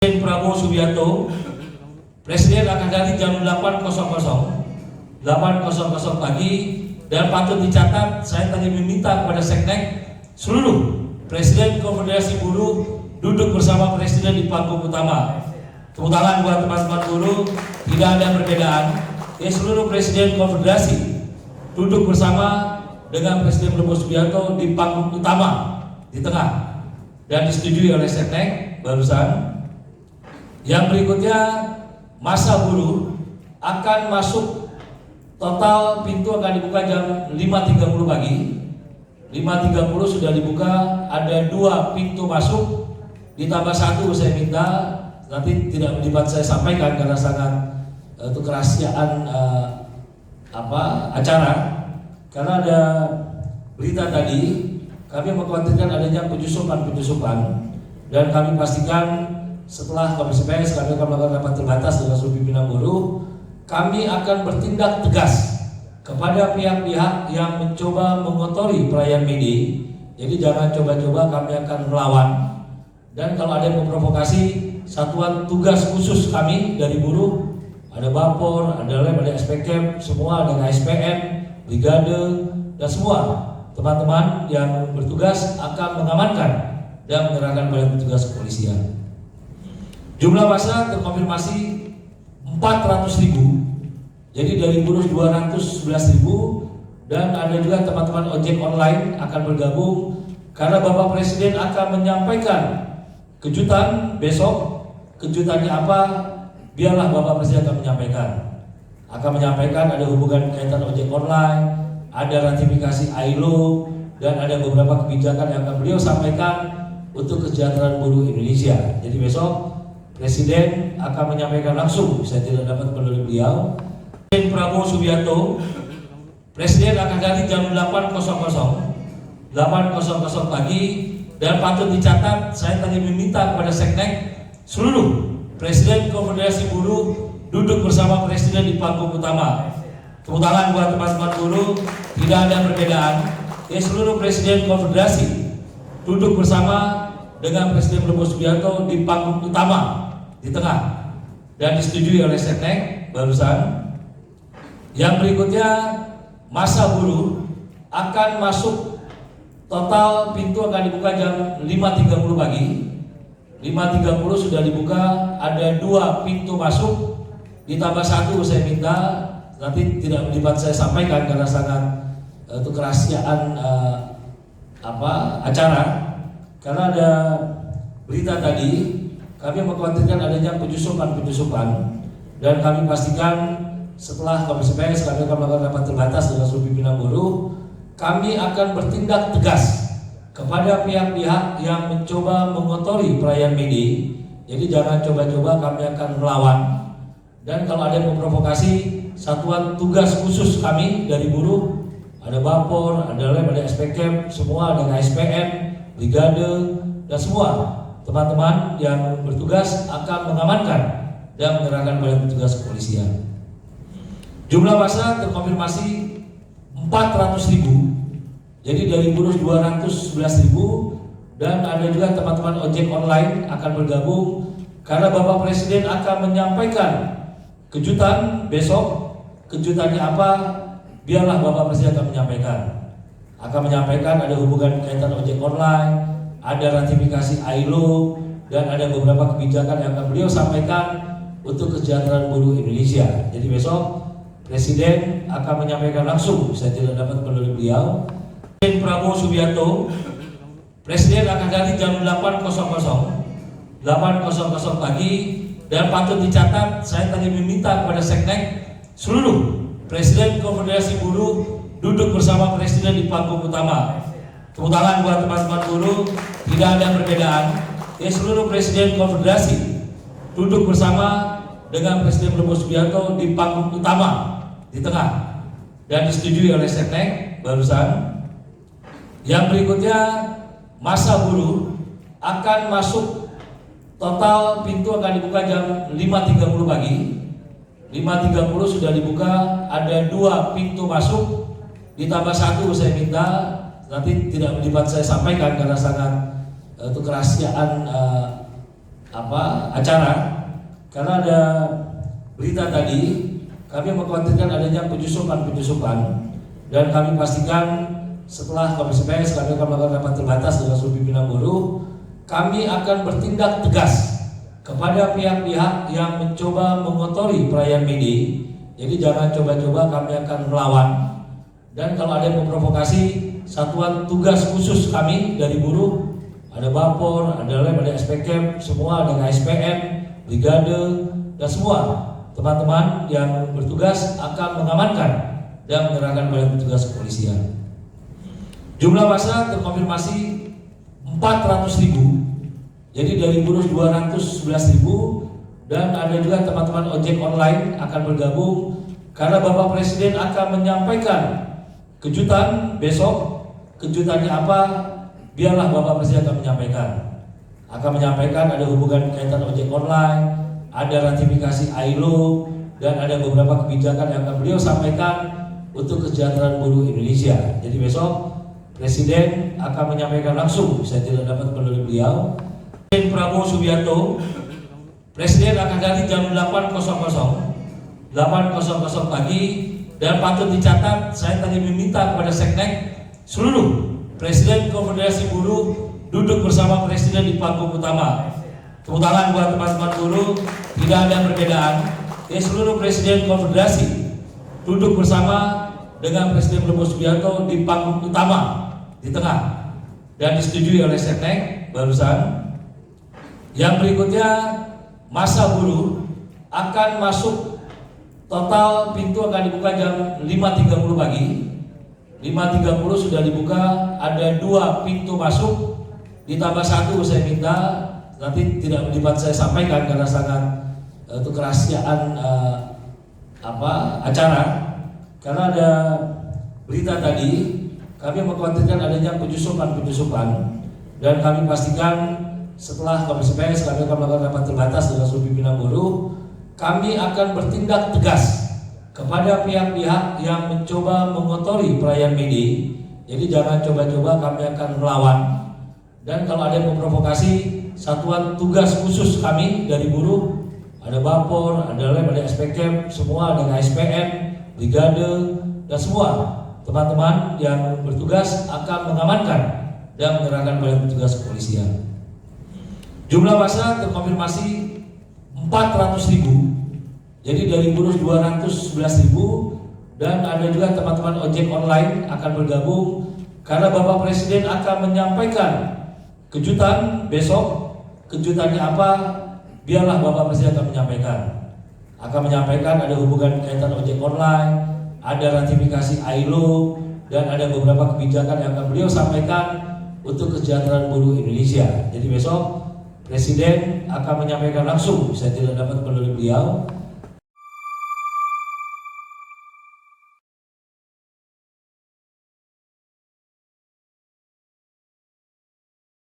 Presiden Prabowo Subianto, Presiden akan hadir jam 8.00 pagi, dan patut dicatat, saya tadi meminta kepada Seknek seluruh Presiden Konfederasi Buruh duduk bersama Presiden di panggung utama. Tepuk tangan buat teman-teman buruh, tidak ada perbedaan. Seluruh Presiden Konfederasi duduk bersama dengan Presiden Prabowo Subianto di panggung utama di tengah, dan disetujui oleh Seknek barusan. Yang berikutnya, masa buruh akan masuk, total pintu akan dibuka jam 5.30 pagi. 5.30 sudah dibuka, ada 2 pintu masuk, ditambah 1 saya minta, nanti tidak dapat saya sampaikan karena sangat itu kerahasiaan acara. Karena ada berita tadi, kami mengkhawatirkan adanya penyusupan, dan kami pastikan setelah Komisi Pers kami akan melakukan rapat terbatas dengan seluruh pimpinan buruh. Kami akan bertindak tegas kepada pihak-pihak yang mencoba mengotori perayaan May Day. Jadi jangan coba-coba, kami akan melawan. Dan kalau ada yang memprovokasi, satuan tugas khusus kami dari buruh, ada Bapor, ada Lem, ada SPK, semua ada KSPM, Brigade, dan semua teman-teman yang bertugas akan mengamankan dan menyerahkan pada petugas kepolisian. Jumlah massa terkonfirmasi 400.000, jadi dari buruh 211.000, dan ada juga teman-teman ojek online akan bergabung karena Bapak Presiden akan menyampaikan kejutan besok. Kejutannya apa? Biarlah Bapak Presiden akan menyampaikan ada hubungan kaitan ojek online, ada ratifikasi ILO, dan ada beberapa kebijakan yang akan beliau sampaikan untuk kesejahteraan buruh Indonesia. Jadi besok Presiden akan menyampaikan langsung, saya tidak dapat melalui beliau. Presiden Prabowo Subianto, Presiden akan hadir jam 8.00 pagi, dan patut dicatat, saya tadi meminta kepada Seknek seluruh Presiden Konfederasi Buruh duduk bersama Presiden di panggung utama. Tepuk tangan buat teman-teman buruh, tidak ada perbedaan. Seluruh Presiden Konfederasi duduk bersama dengan Presiden Prabowo Subianto di panggung utama di tengah, dan disetujui oleh Seknek barusan. Yang berikutnya, masa buruh akan masuk, total pintu akan dibuka jam 5.30 pagi. 5.30 sudah dibuka, ada 2 pintu masuk, ditambah 1 saya minta, nanti tidak dapat saya sampaikan karena sangat itu kerahasiaan acara. Karena ada berita tadi, kami mengkhawatirkan adanya penyusupan, dan kami pastikan setelah Komisi Pers kami akan melakukan rapat terbatas dengan seluruh pimpinan buruh. Kami akan bertindak tegas kepada pihak-pihak yang mencoba mengotori perayaan May Day. Jadi jangan coba-coba, kami akan melawan. Dan kalau ada yang memprovokasi, satuan tugas khusus kami dari buruh, ada Bapor, ada Lem, ada SPK, semua ada KSPM, Brigade, dan semua teman-teman yang bertugas akan mengamankan dan menyerahkan pada petugas kepolisian. Jumlah massa terkonfirmasi 400.000, jadi dari buruh 211.000, dan ada juga teman-teman ojek online akan bergabung karena Bapak Presiden akan menyampaikan kejutan besok. Kejutannya apa? Biarlah Bapak Presiden akan menyampaikan ada hubungan kaitan ojek online, ada ratifikasi ILO, dan ada beberapa kebijakan yang akan beliau sampaikan untuk kesejahteraan buruh Indonesia. Jadi besok Presiden akan menyampaikan langsung, saya tidak dapat melalui beliau. Presiden Prabowo Subianto, Presiden akan hadir jam 8.00 pagi, dan patut dicatat, saya tadi meminta kepada Seknek seluruh Presiden Konfederasi Buruh duduk bersama Presiden di panggung utama. Tepuk tangan buat teman-teman buruh, tidak ada perbedaan. Seluruh Presiden Konfederasi duduk bersama dengan Presiden Prabowo Subianto di panggung utama di tengah, dan disetujui oleh Seknek barusan. Yang berikutnya, masa buruh akan masuk, total pintu akan dibuka jam 5.30 pagi. 5.30 sudah dibuka, ada 2 pintu masuk, ditambah 1 saya minta, nanti tidak dapat saya sampaikan karena sangat itu kerahasiaan acara karena ada berita tadi kami mengkhawatirkan adanya penyusupan dan kami pastikan setelah Komisi Pers kami akan melakukan rapat terbatas dengan seluruh pimpinan buruh. Kami akan bertindak tegas kepada pihak-pihak yang mencoba mengotori perayaan May Day. Jadi jangan coba-coba, kami akan melawan. Dan kalau ada yang memprovokasi, satuan tugas khusus kami dari buruh, ada Bapor, ada Lem, ada SPK, semua ada KSPM, Brigade, dan semua teman-teman yang bertugas akan mengamankan dan menyerahkan pada petugas kepolisian. Jumlah massa terkonfirmasi 400.000, jadi dari buruh 211.000, dan ada juga teman-teman ojek online akan bergabung karena Bapak Presiden akan menyampaikan kejutan besok. Kejutannya apa? Biarlah Bapak Presiden akan menyampaikan ada hubungan kaitan ojek online, ada ratifikasi ILO, dan ada beberapa kebijakan yang akan beliau sampaikan untuk kesejahteraan buruh Indonesia. Jadi besok Presiden akan menyampaikan langsung, saya tidak dapat melalui beliau. Presiden Prabowo Subianto, Presiden akan hadir jam 8.00 pagi, dan patut dicatat, saya tadi meminta kepada Seknek seluruh Presiden Konfederasi Buruh duduk bersama Presiden di panggung utama. Tepuk tangan buat teman-teman buruh, tidak ada perbedaan. Seluruh Presiden Konfederasi duduk bersama dengan Presiden Prabowo Subianto di panggung utama di tengah, dan disetujui oleh Seknek barusan. Yang berikutnya, masa buruh akan masuk, total pintu akan dibuka jam 5.30 pagi. 5.30 sudah dibuka, ada 2 pintu masuk, ditambah 1 saya minta, nanti tidak dapat saya sampaikan karena sangat itu kerahasiaan acara. Karena ada berita tadi, kami mengkhawatirkan adanya penyusupan dan kami pastikan setelah Komisi Pers kami akan melakukan rapat terbatas dengan seluruh pimpinan buruh. Kami akan bertindak tegas kepada pihak-pihak yang mencoba mengotori perayaan May Day. Jadi jangan coba-coba, kami akan melawan. Dan kalau ada yang memprovokasi, satuan tugas khusus kami dari buruh, ada Bapor, ada Lem, ada SPK, semua ada KSPM, Brigade, dan semua teman-teman yang bertugas akan mengamankan dan menyerahkan pada petugas kepolisian. Jumlah massa terkonfirmasi 400.000, jadi dari buruh 211.000, dan ada juga teman-teman ojek online akan bergabung karena Bapak Presiden akan menyampaikan kejutan besok. Kejutannya apa? Biarlah Bapak Presiden akan menyampaikan ada hubungan kaitan ojek online, ada ratifikasi ILO, dan ada beberapa kebijakan yang akan beliau sampaikan untuk kesejahteraan buruh Indonesia. Jadi besok Presiden akan menyampaikan langsung, saya tidak dapat melalui beliau.